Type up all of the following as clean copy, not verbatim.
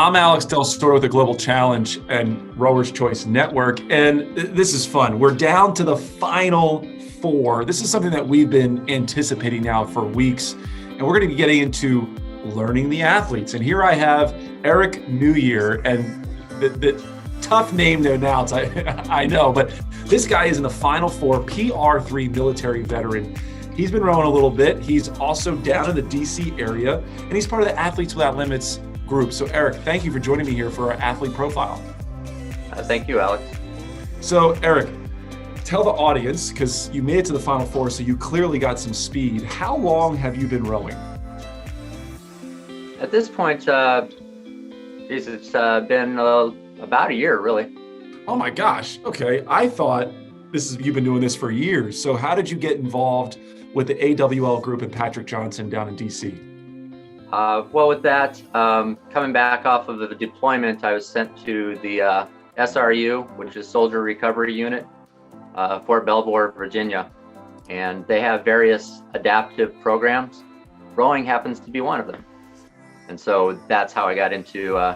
I'm Alex Del Store with the Global Challenge and Rowers Choice Network, and this is fun. We're down to the final four. This is something that we've been anticipating now for weeks, and we're going to be getting into learning the athletes. And here I have Erich Neujahr, and the tough name to announce, I know, but this guy is in the final four, PR3 military veteran. He's been rowing a little bit. He's also down in the DC area, and he's part of the Athletes Without Limits group. So Erich, thank you for joining me here for our athlete profile. Thank you, Alex. So Erich, tell the audience, because you made it to the final four, so you clearly got some speed. How long have you been rowing? At this point, it's been about a year, really. Oh my gosh. Okay. I thought you've been doing this for years. So how did you get involved with the AWL group and Patrick Johnson down in DC? Well, with that, coming back off of the deployment, I was sent to the SRU, which is Soldier Recovery Unit, Fort Belvoir, Virginia. And they have various adaptive programs. Rowing happens to be one of them. And so that's how I got into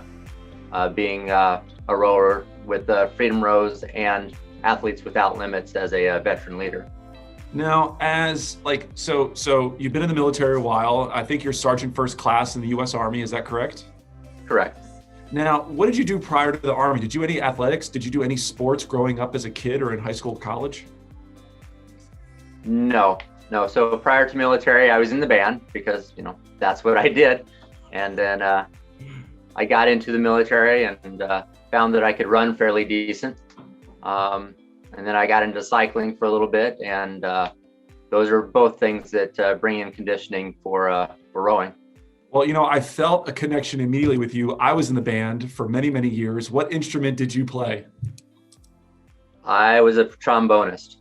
being a rower with Freedom Rows and Athletes Without Limits as a veteran leader. Now, so you've been in the military a while. I think you're Sergeant First Class in the U.S. Army. Is that correct? Correct. Now, what did you do prior to the Army? Did you do any athletics? Did you do any sports growing up as a kid or in high school, college? No. So prior to military, I was in the band because, that's what I did. And then I got into the military and found that I could run fairly decent. And then I got into cycling for a little bit, and those are both things that bring in conditioning for rowing. Well, I felt a connection immediately with you. I was in the band for many, many years. What instrument did you play? I was a trombonist.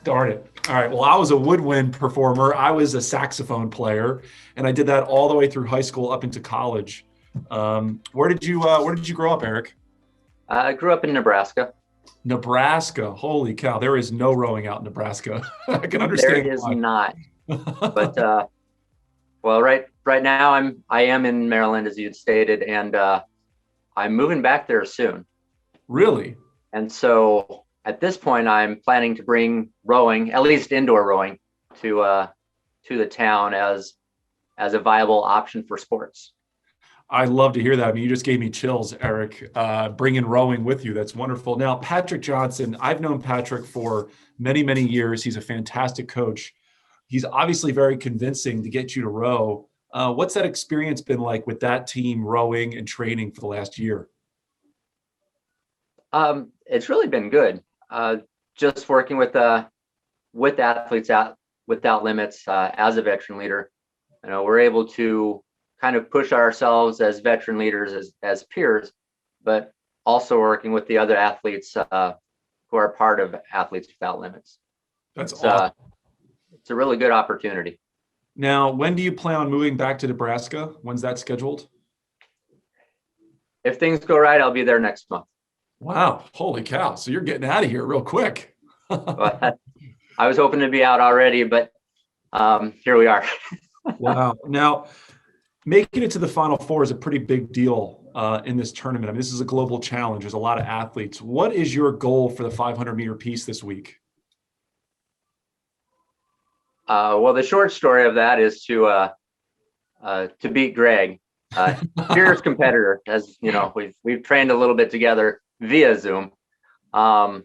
Darn it. All right. Well, I was a woodwind performer. I was a saxophone player, and I did that all the way through high school up into college. Where did you grow up, Erich? I grew up in Nebraska. Nebraska. Holy cow. There is no rowing out in Nebraska. I can understand. There is not. But well, right now I am in Maryland, as you had stated, and I'm moving back there soon. Really? And so at this point, I'm planning to bring rowing, at least indoor rowing, to the town as a viable option for sports. I love to hear that. I mean, you just gave me chills, Erich, bringing rowing with you. That's wonderful. Now, Patrick Johnson, I've known Patrick for many, many years. He's a fantastic coach. He's obviously very convincing to get you to row. What's that experience been like with that team rowing and training for the last year? It's really been good. Just working with Athletes Without Limits as a veteran leader. We're able to kind of push ourselves as veteran leaders, as peers, but also working with the other athletes who are part of Athletes Without Limits. That's awesome. It's a really good opportunity. Now, when do you plan on moving back to Nebraska? When's that scheduled? If things go right, I'll be there next month. Wow. Holy cow. So you're getting out of here real quick. I was hoping to be out already, but here we are. Wow. Now, making it to the Final Four is a pretty big deal in this tournament. I mean, this is a global challenge. There's a lot of athletes. What is your goal for the 500-meter piece this week? Well, the short story of that is to beat Greg, fierce competitor. As you know, we've trained a little bit together via Zoom, but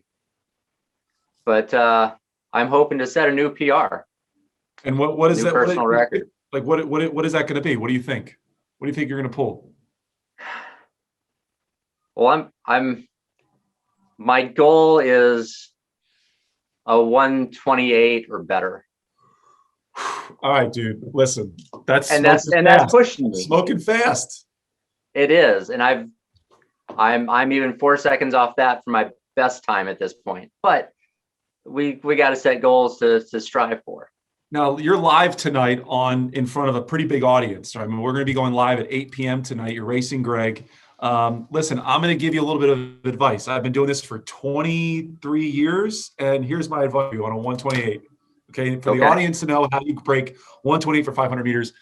I'm hoping to set a new PR. And what is that personal record? Like what is that going to be? What do you think? What do you think you're going to pull? Well, my goal is a 128 or better. All right, dude. Listen, that's pushing me. Smoking fast. It is, and I'm even 4 seconds off that for my best time at this point. But we got to set goals to strive for. Now, you're live tonight in front of a pretty big audience. I mean, we're going to be going live at 8 p.m. tonight. You're racing Greg. Listen, I'm going to give you a little bit of advice. I've been doing this for 23 years, and here's my advice on a 128. Okay, for the audience to know how you break 128 for 500 meters.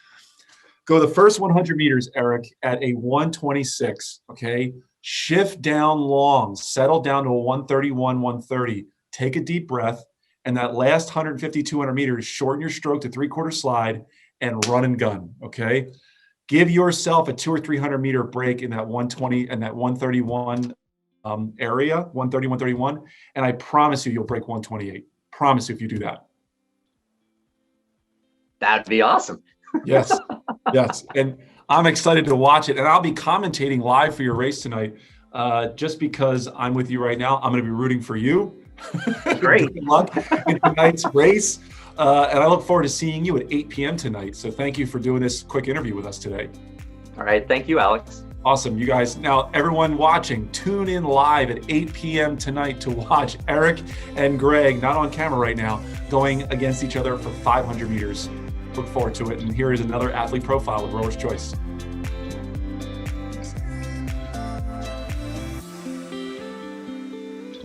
Go the first 100 meters, Eric, at a 126, okay? Shift down long, settle down to a 131, 130. Take a deep breath, and that last 150, 200 meters, shorten your stroke to three-quarter slide and run and gun, okay? Give yourself a 200 or 300 meter break in that 120 and that 131 area, 130, 131, and I promise you, you'll break 128. Promise you if you do that. That'd be awesome. Yes, yes. And I'm excited to watch it. And I'll be commentating live for your race tonight. Just because I'm with you right now, I'm going to be rooting for you. Great. Good luck in tonight's race. And I look forward to seeing you at 8 p.m. tonight. So thank you for doing this quick interview with us today. All right. Thank you, Alex. Awesome. You guys, now everyone watching, tune in live at 8 p.m. tonight to watch Eric and Greg, not on camera right now, going against each other for 500 meters. Look forward to it. And here is another athlete profile with Rower's Choice.